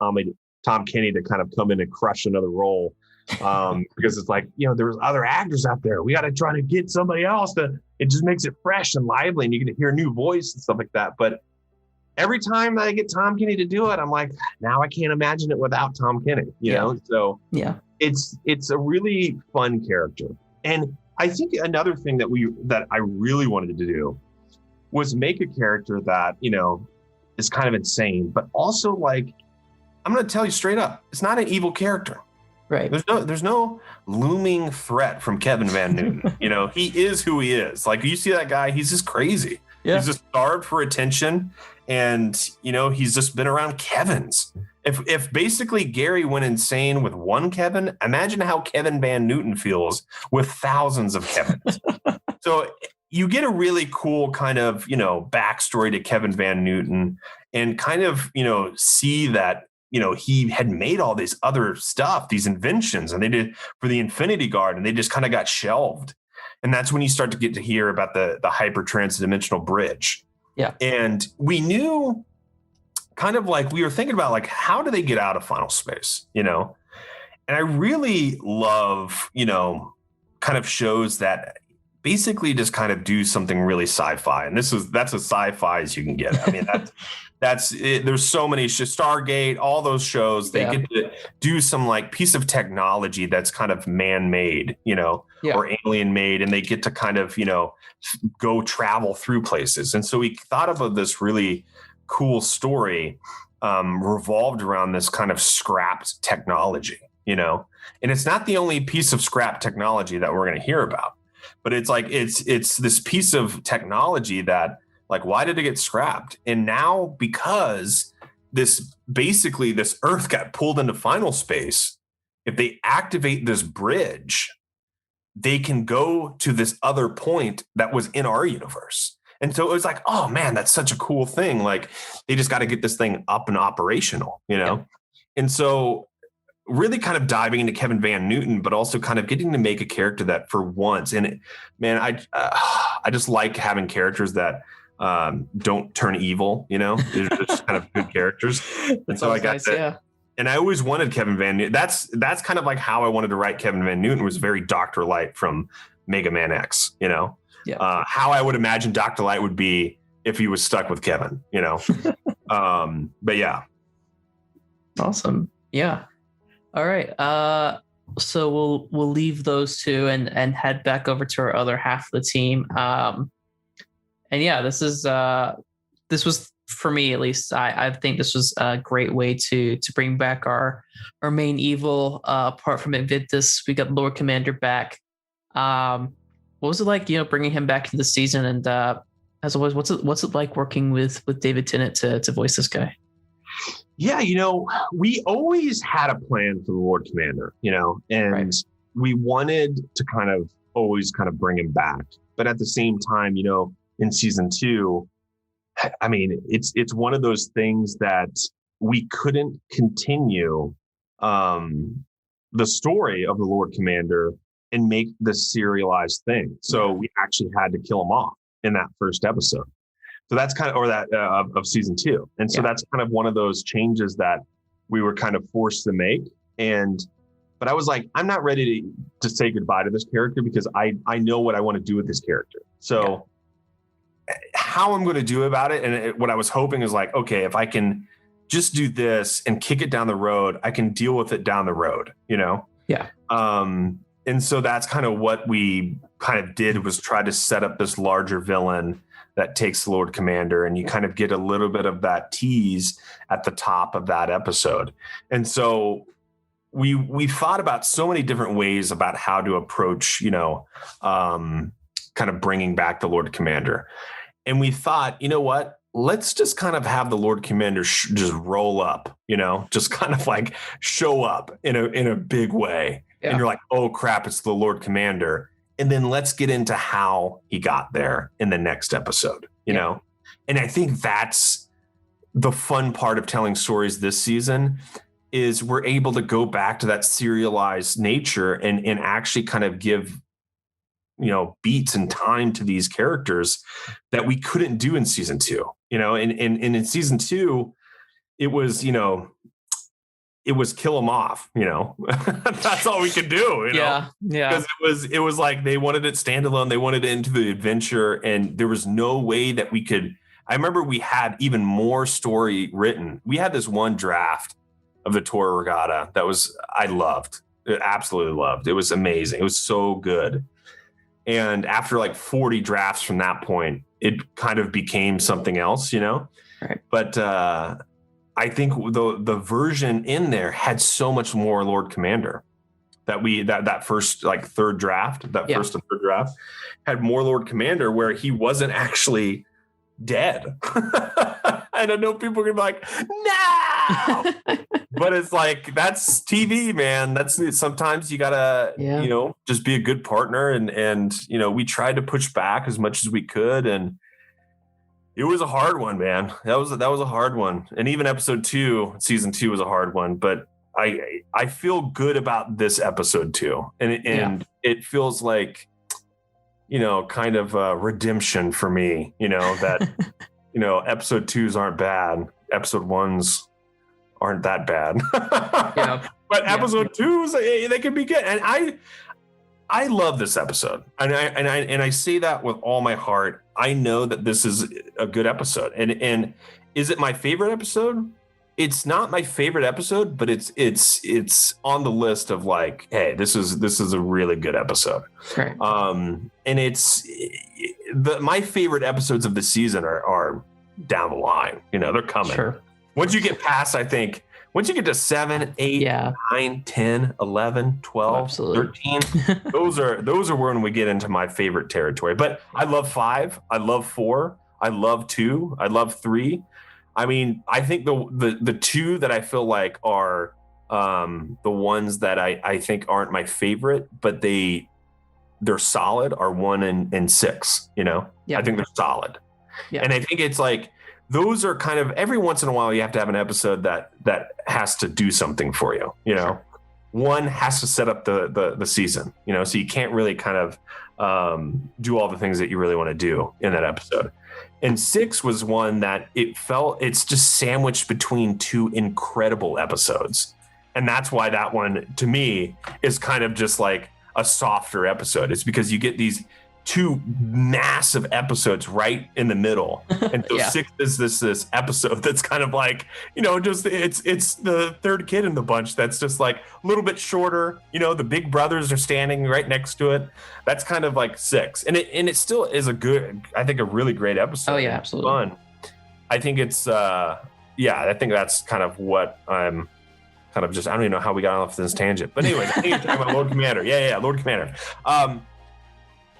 Tom Kenny to kind of come in and crush another role because it's there's other actors out there. We got to try to get somebody else it just makes it fresh and lively and you get to hear a new voice and stuff like that. But every time that I get Tom Kenny to do it, I'm now I can't imagine it without Tom Kenny, you know? So yeah, it's a really fun character. And I think another thing that I really wanted to do was make a character that, is kind of insane, but also I'm going to tell you straight up, it's not an evil character. Right. There's no looming threat from Kevin Van Newton. He is who he is. You see that guy, he's just crazy. Yeah. He's just starved for attention. And, he's just been around Kevins. If basically Gary went insane with one Kevin, imagine how Kevin Van Newton feels with thousands of Kevins. So you get a really cool kind of, backstory to Kevin Van Newton and kind of, see that, he had made all this other stuff, these inventions, and they did for the Infinity Guard, and they just kind of got shelved. And that's when you start to get to hear about the hyper transdimensional bridge. Yeah. And we knew kind of we were thinking about how do they get out of final space, And I really love, kind of shows that basically just kind of do something really sci-fi. And that's as sci-fi as you can get. I mean, that's it. There's so many Stargate, all those shows, they get to do some piece of technology that's kind of man-made, or alien made. And they get to kind of, go travel through places. And so we thought about this really cool story revolved around this kind of scrapped technology, and it's not the only piece of scrap technology that we're going to hear about, but it's it's this piece of technology that why did it get scrapped? And now because this Earth got pulled into final space, if they activate this bridge, they can go to this other point that was in our universe. And so it was oh man, that's such a cool thing. They just got to get this thing up and operational, Yeah. And so really kind of diving into Kevin Van Newton, but also kind of getting to make a character that for once, and man, I just like having characters that don't turn evil, They're just kind of good characters. And so I got nice, that. Yeah. And I always wanted Kevin Van Newton. That's kind of how I wanted to write Kevin Van Newton, was very Dr. Light from Mega Man X, Yeah. How I would imagine Dr. Light would be if he was stuck with Kevin, But yeah. Awesome. Yeah. All right. So we'll leave those two and head back over to our other half of the team. And yeah, this was for me at least. I think this was a great way to bring back our main evil. Apart from Invictus, we got Lord Commander back. What was it like, bringing him back into the season? And as always, what's it like working with David Tennant to voice this guy? Yeah, we always had a plan for the Lord Commander, and right. We wanted to always bring him back. But at the same time, in season 2, I mean, it's one of those things that we couldn't continue the story of the Lord Commander and make this serialized thing. So we actually had to kill him off in that first episode. So that's of season 2. And so that's one of those changes that we were forced to make. But I was like, I'm not ready to say goodbye to this character because I know what I want to do with this character. So how I'm going to do about it. And what I was hoping is like, okay, if I can just do this and kick it down the road, I can deal with it down the road, Yeah. And so that's what we did, was try to set up this larger villain that takes Lord Commander, and you get a little bit of that tease at the top of that episode. And so we thought about so many different ways about how to approach, bringing back the Lord Commander. And we thought, you know what, let's just have the Lord Commander just roll up, just show up in a big way. Yeah. And you're like, oh crap, it's the Lord Commander. And then let's get into how he got there in the next episode, you know? And I think that's the fun part of telling stories this season, is we're able to go back to that serialized nature and actually give, beats and time to these characters that we couldn't do in season 2, and in season 2, it was, it was kill them off, that's all we could do, Yeah. Because it was like they wanted it standalone. They wanted it into the adventure, and there was no way that we could. I remember we had even more story written. We had this one draft of the Tour Regatta that I loved. Absolutely loved. It was amazing. It was so good. And after 40 drafts from that point, it became something else, Right. But I think the version in there had so much more Lord Commander that first third draft, first and third draft had more Lord Commander, where he wasn't actually dead. And I know people are gonna be like, no, but it's that's TV, man. That's sometimes you gotta, just be a good partner. And we tried to push back as much as we could, and it was a hard one, man. That was a hard one. And even episode 2, season 2 was a hard one, but I feel good about this episode too. And it feels like, redemption for me, that, episode 2s aren't bad. Episode 1s aren't that bad. But episode 2s, they can be good. And I love this episode, and I say that with all my heart. I know that this is a good episode, and is it my favorite episode? It's not my favorite episode, but it's on the list of hey, this is a really good episode. Right. And it's my favorite episodes of the season are down the line. They're coming. Sure. Once you get past, I think. Once you get to 7, 8, 9, 10, 11, 12, 13, those are when we get into my favorite territory. But I love 5. I love 4. I love 2. I love 3. I mean, I think the 2 that I feel like are the ones that I think aren't my favorite, but they're solid, are 1 and 6. I think they're solid. Yeah. And I think it's those are every once in a while you have to have an episode that has to do something for you. Sure. One has to set up the season, so you can't really do all the things that you really want to do in that episode. And 6 was one that it's just sandwiched between 2 incredible episodes. And that's why that one to me is just a softer episode. It's because you get these two massive episodes right in the middle. And so 6 is this episode that's kind of like, just it's the third kid in the bunch that's just like a little bit shorter. The big brothers are standing right next to it. That's kind of like 6. And it still is a really great episode. Oh yeah, absolutely. Fun. I think it's I think that's kind of what I'm kind of just, I don't even know how we got off this tangent. But anyway, I think you're talking about Lord Commander. Yeah, Lord Commander.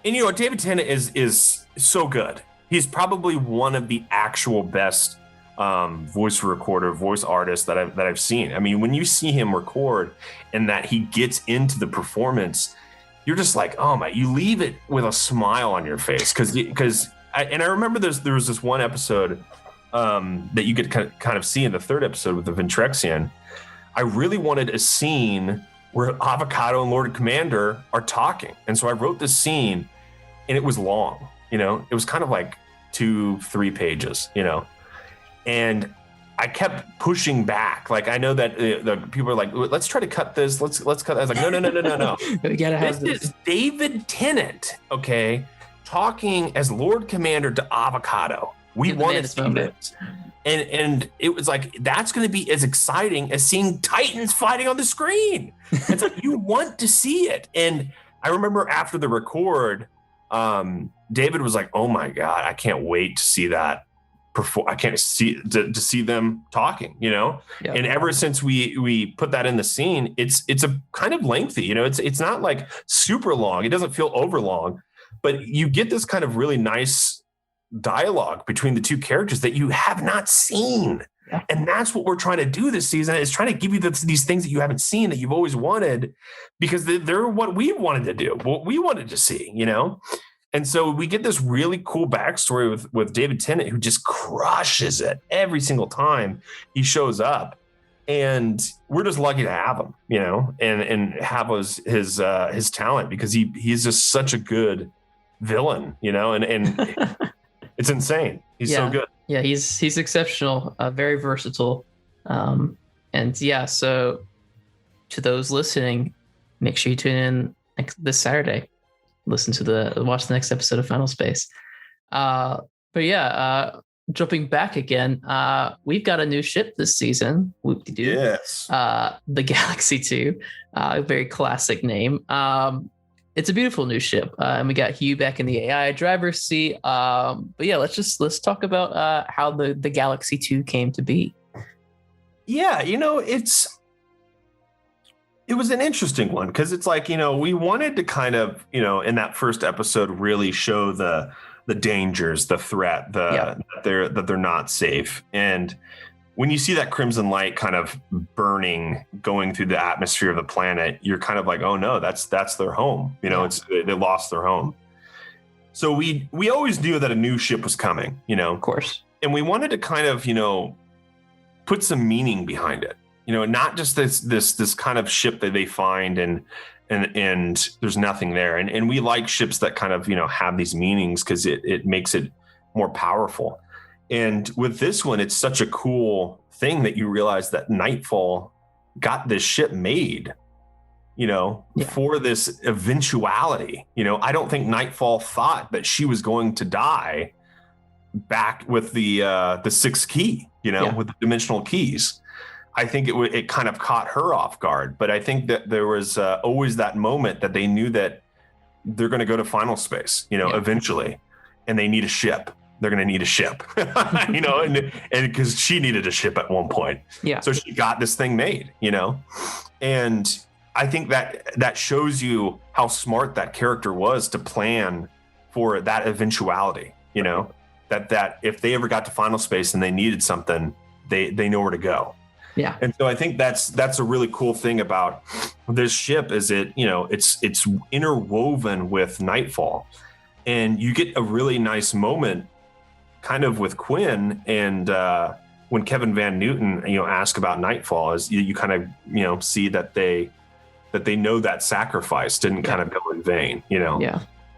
And David Tennant is so good. He's probably one of the actual best voice artists that I've seen. I mean, when you see him record and that he gets into the performance, you're just like, oh my! You leave it with a smile on your face because I remember there was this one episode that you could kind of see in the third episode with the Ventrexian. I really wanted a scene where Avocado and Lord Commander are talking, and so I wrote this scene. And it was long, it was kind of like 2-3 pages, and I kept pushing back. Like, I know that the people are like, let's try to cut this. Let's cut that. I was like, no. We gotta have this is David Tennant, okay, talking as Lord Commander to Avocado. We want to see this. And it was like, that's going to be as exciting as seeing Titans fighting on the screen. It's like, you want to see it. And I remember after the record, David was like, "Oh my God, I can't wait to see that perform. I can't see to see them talking, Yep. And ever since we put that in the scene, it's a kind of lengthy, it's not like super long. It doesn't feel over long, but you get this kind of really nice dialogue between the two characters that you have not seen. Yeah. And that's what we're trying to do this season, is trying to give you these things that you haven't seen that you've always wanted, because they're what we wanted to do, what we wanted to see, And so we get this really cool backstory with David Tennant, who just crushes it every single time he shows up. And we're just lucky to have him, and have his talent, because he's just such a good villain, and it's insane. He's so good. Yeah, he's exceptional, very versatile. So to those listening, make sure you tune in this Saturday. Watch the next episode of Final Space. Jumping back again, we've got a new ship this season. Whoop-de-doo. Yes. The Galaxy 2, a very classic name. It's a beautiful new ship, and we got Hugh back in the AI driver's seat. Let's talk about how the Galaxy 2 came to be. Yeah, it was an interesting one, because it's like, we wanted to kind of, in that first episode, really show the dangers, the threat, that they're not safe. And when you see that crimson light kind of burning, going through the atmosphere of the planet, you're kind of like, oh no, that's their home. They lost their home. So we always knew that a new ship was coming, Of course. And we wanted to kind of, put some meaning behind it, not just this kind of ship that they find and there's nothing there. And we like ships that kind of, have these meanings, because it makes it more powerful. And with this one, it's such a cool thing that you realize that Nightfall got this ship made, for this eventuality. I don't think Nightfall thought that she was going to die back with the sixth key, with the dimensional keys. I think it kind of caught her off guard. But I think that there was always that moment that they knew that they're going to go to final space, eventually, and they need a ship. They're going to need a ship, and because she needed a ship at one point. Yeah. So she got this thing made, and I think that shows you how smart that character was to plan for that eventuality, that if they ever got to final space and they needed something, they know where to go. Yeah. And so I think that's a really cool thing about this ship, is it's interwoven with Nightfall, and you get a really nice moment kind of with Quinn, and when Kevin Van Newton asked about Nightfall, is you kind of see that they know that sacrifice didn't kind of go in vain.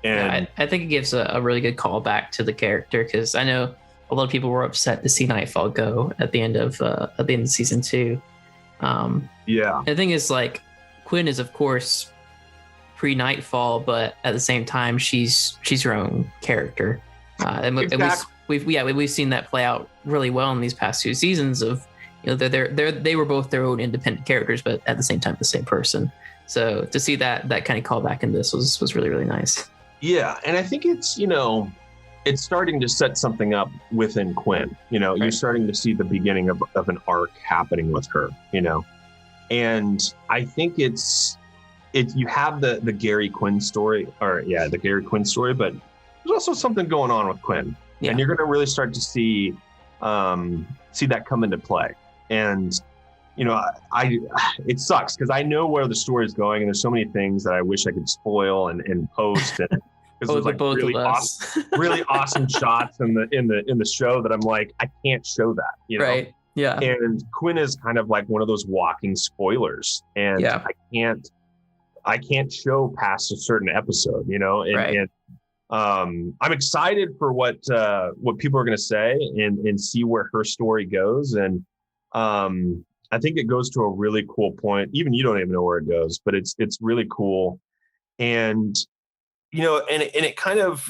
And I think it gives a really good callback to the character, because I know a lot of people were upset to see Nightfall go at the end of season 2. And the thing is, like, Quinn is, of course, pre-Nightfall, but at the same time, she's her own character. And we've seen that play out really well in these past 2 seasons. Of they were both their own independent characters, but at the same time, the same person. So to see that kind of callback in this was really, really nice. Yeah, and I think it's it's starting to set something up within Quinn. Right. You're starting to see the beginning of an arc happening with her. And I think you have the Gary Quinn story, the Gary Quinn story, but there's also something going on with Quinn, and you're going to really start to see that come into play. And it sucks because I know where the story is going, and there's so many things that I wish I could spoil and post. And because there's like really awesome shots in the show that I'm like, I can't show that, Right. Yeah. And Quinn is kind of like one of those walking spoilers, and I can't show past a certain episode, and I'm excited for what people are going to say and see where her story goes. And I think it goes to a really cool point. Even you don't even know where it goes, but it's really cool. And, and it kind of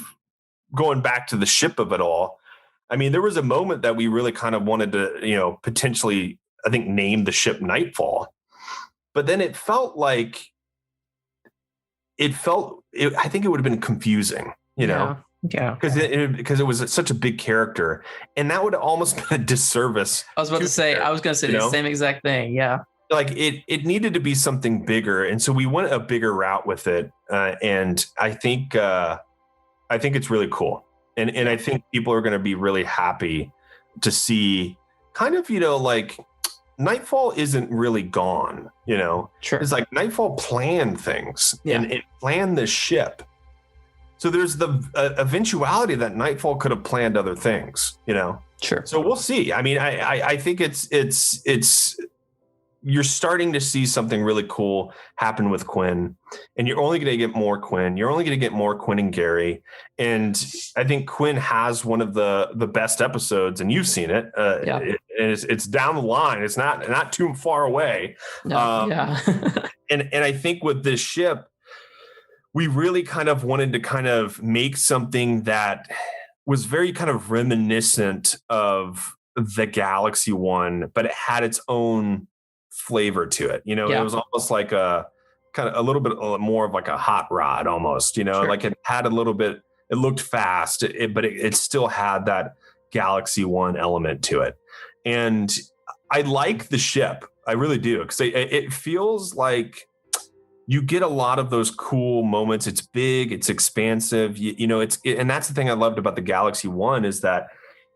going back to the ship of it all. I mean, there was a moment that we really kind of wanted to, potentially, I think, name the ship Nightfall, but then it felt like I think it would have been confusing, Yeah. because it was such a big character, and that would almost been a disservice. I was going to say the same exact thing. Yeah. Like it needed to be something bigger. And so we went a bigger route with it. And I think it's really cool. And I think people are going to be really happy to see kind of, like Nightfall isn't really gone, Sure. It's like Nightfall planned things and it planned the ship. So there's the eventuality that Nightfall could have planned other things, Sure. So we'll see. I mean, I think it's you're starting to see something really cool happen with Quinn, and you're only going to get more Quinn. You're only going to get more Quinn and Gary. And I think Quinn has one of the best episodes, and you've seen it. It's down the line. It's not too far away. No, and I think with this ship, we really kind of wanted to kind of make something that was very kind of reminiscent of the Galaxy one, but it had its own flavor to it. It was almost like a kind of a little bit more of like a hot rod almost, Sure. Like it had a little bit, it looked fast, but it still had that Galaxy one element to it. And I like the ship. I really do. Because it feels like you get a lot of those cool moments. It's big, it's expansive, and that's the thing I loved about the Galaxy one is that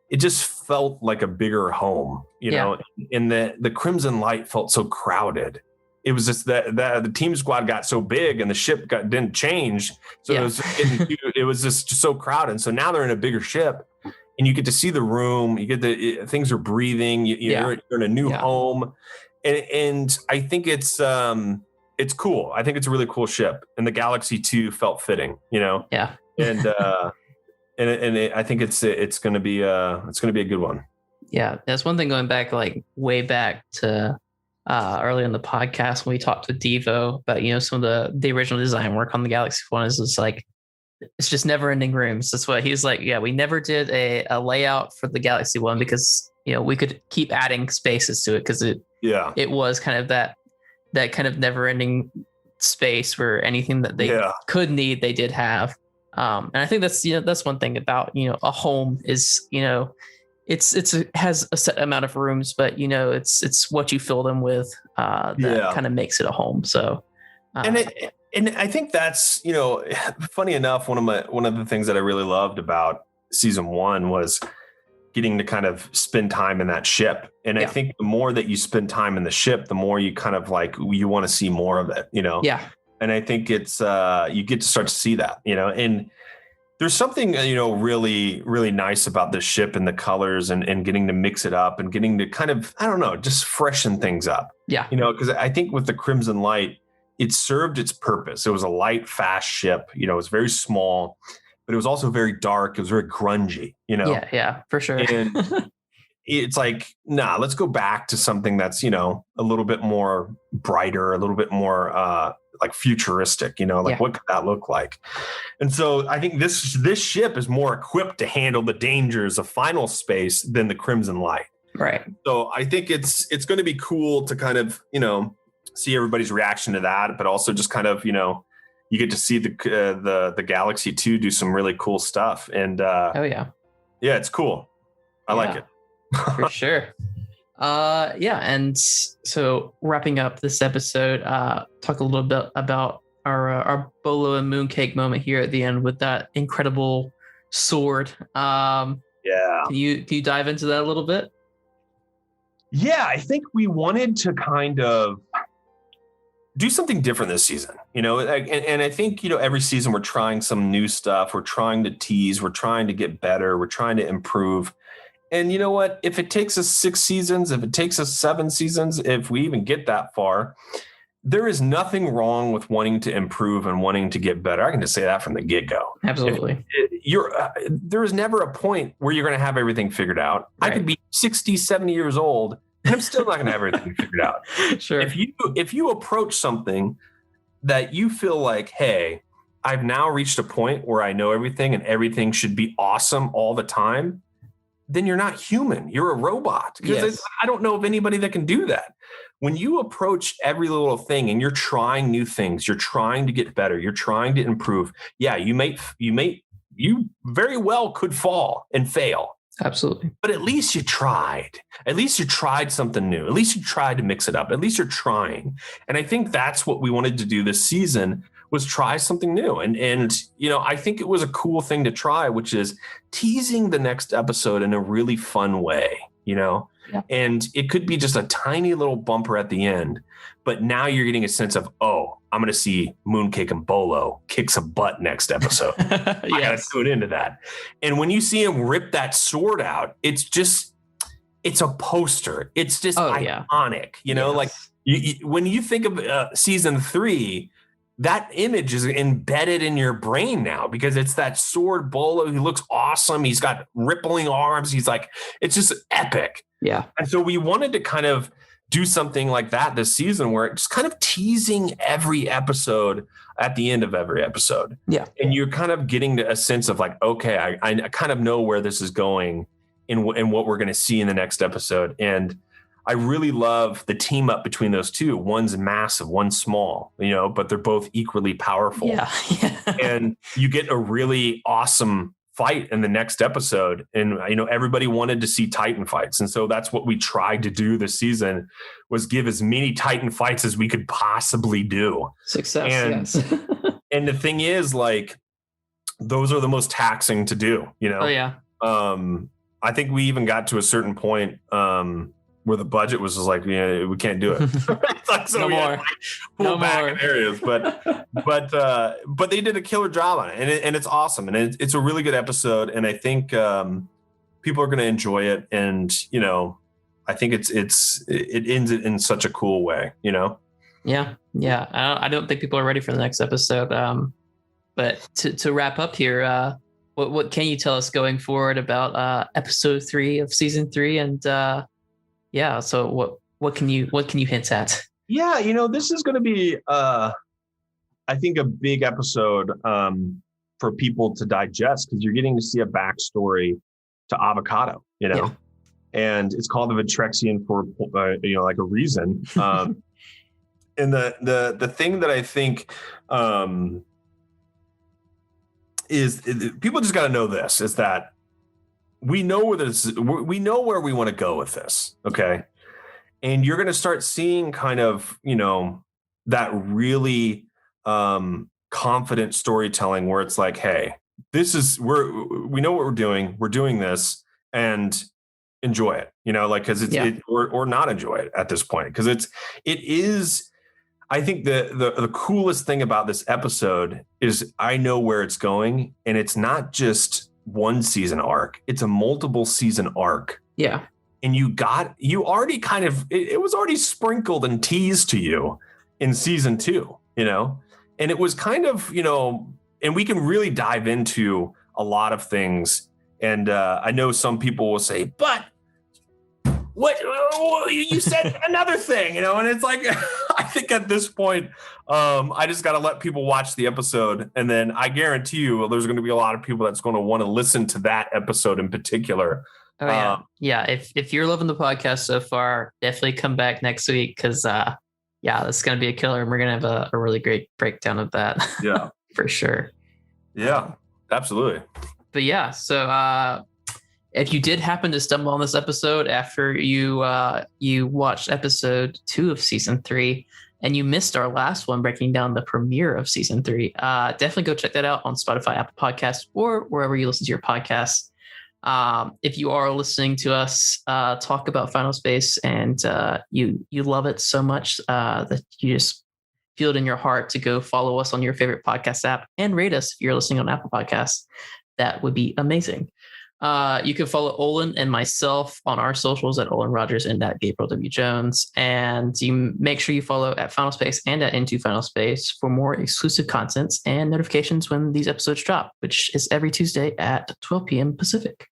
it just felt like a bigger home, and the Crimson Light felt so crowded. It was just that the team squad got so big and the ship didn't change. So it was just so crowded. And so now they're in a bigger ship and you get to see the room, you get things are breathing, you're in a new home. And I think it's cool. I think it's a really cool ship, and the Galaxy 2 felt fitting, Yeah. And, I think it's going to be a good one. Yeah, that's one thing going back, like way back to early in the podcast when we talked with Devo about some of the original design work on the Galaxy one is like it's just never ending rooms. That's what he's like. Yeah, we never did a layout for the Galaxy one because we could keep adding spaces to it because it was kind of that kind of never ending space where anything that they could need they did have. And I think that's one thing about a home is it has a set amount of rooms, but it's what you fill them with that kind of makes it a home. So and I think that's funny enough, one of the things that I really loved about season 1 was getting to kind of spend time in that ship. And I think the more that you spend time in the ship, the more you kind of like you want to see more of it, Yeah. And I think it's you get to start to see that, and there's something, really, really nice about this ship and the colors and getting to mix it up and getting to kind of, I don't know, just freshen things up. Yeah. Because I think with the Crimson Light, it served its purpose. It was a light, fast ship. It was very small, but it was also very dark. It was very grungy, Yeah, for sure. And it's like, let's go back to something that's, a little bit more brighter, a little bit more like futuristic, like what could that look like? And so I think this ship is more equipped to handle the dangers of final space than the Crimson Light. Right. So I think it's going to be cool to kind of, see everybody's reaction to that, but also just kind of, you get to see the Galaxy 2 do some really cool stuff. And yeah, it's cool. I like it. For sure. And so wrapping up this episode, talk a little bit about our Bolo and Mooncake moment here at the end with that incredible sword. Can you dive into that a little bit? Yeah, I think we wanted to kind of do something different this season, and I think, every season we're trying some new stuff. We're trying to tease. We're trying to get better. We're trying to improve. And you know what? If it takes us 6 seasons, if it takes us 7 seasons, if we even get that far, there is nothing wrong with wanting to improve and wanting to get better. I can just say that from the get-go. Absolutely. There is never a point where you're going to have everything figured out. Right. I could be 60, 70 years old, and I'm still not going to have everything figured out. Sure. If you approach something that you feel like, hey, I've now reached a point where I know everything and everything should be awesome all the time, then you're not human. You're a robot. Because I don't know of anybody that can do that. When you approach every little thing and you're trying new things, you're trying to get better, you're trying to improve. Yeah, you very well could fall and fail. Absolutely. But at least you tried. At least you tried something new. At least you tried to mix it up. At least you're trying. And I think that's what we wanted to do this season, was try something new. And I think it was a cool thing to try, which is teasing the next episode in a really fun way, Yeah. And it could be just a tiny little bumper at the end, but now you're getting a sense of, oh, I'm going to see Mooncake and Bolo kick some butt next episode. I got to tune into that. And when you see him rip that sword out, it's a poster. It's just iconic, like when you think of season 3, that image is embedded in your brain now because it's that sword Bolo. He looks awesome. He's got rippling arms. It's just epic. Yeah. And so we wanted to kind of do something like that this season, where it's kind of teasing every episode at the end of every episode. Yeah. And you're kind of getting a sense of like, okay, I kind of know where this is going and what we're going to see in the next episode. And I really love the team up between those two. One's massive, one's small, but they're both equally powerful. Yeah. And you get a really awesome fight in the next episode. And, everybody wanted to see Titan fights. And so that's what we tried to do this season, was give as many Titan fights as we could possibly do. Success. And the thing is, like, those are the most taxing to do, Oh yeah. I think we even got to a certain point, where the budget was just like, we can't do it. It's like, so no more areas, but they did a killer job on it, and it's awesome, and it's a really good episode, and I think people are going to enjoy it, and I think it ends it in such a cool way, Yeah. I don't think people are ready for the next episode. But to wrap up here, what can you tell us going forward about episode 3 of season 3, and so what can you hint at? Yeah, this is going to be, I think, a big episode for people to digest, because you're getting to see a backstory to Avocado, and it's called the Vitrexian for, like a reason. And the thing that I think is people just got to know this, is that we know where we want to go with this. Okay. And you're going to start seeing kind of, that really confident storytelling where it's like, hey, we know what we're doing. We're doing this, and enjoy it, cause or not enjoy it at this point. Cause it is, I think the coolest thing about this episode is I know where it's going, and it's not just one season arc, it's a multiple season arc. Yeah. And you already kind of, it was already sprinkled and teased to you in season 2, and it was kind of, and we can really dive into a lot of things. And I know some people will say, but what you said another thing, and it's like, I think at this point, I just got to let people watch the episode. And then I guarantee you there's going to be a lot of people that's going to want to listen to that episode in particular. Oh yeah. Yeah. If you're loving the podcast so far, definitely come back next week. Cause it's going to be a killer and we're going to have a really great breakdown of that. Yeah, for sure. Yeah, absolutely. But yeah, so if you did happen to stumble on this episode after you watched episode 2 of season 3 and you missed our last one breaking down the premiere of season 3, definitely go check that out on Spotify, Apple Podcasts, or wherever you listen to your podcasts. If you are listening to us talk about Final Space and you love it so much that you just feel it in your heart to go follow us on your favorite podcast app and rate us if you're listening on Apple Podcasts, that would be amazing. You can follow Olan and myself on our socials at Olan Rogers and at Gabriel W. Jones. And you make sure you follow at Final Space and at Into Final Space for more exclusive contents and notifications when these episodes drop, which is every Tuesday at 12 p.m. Pacific.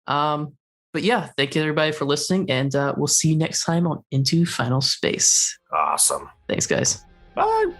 But yeah, thank you everybody for listening, and we'll see you next time on Into Final Space. Awesome. Thanks, guys. Bye.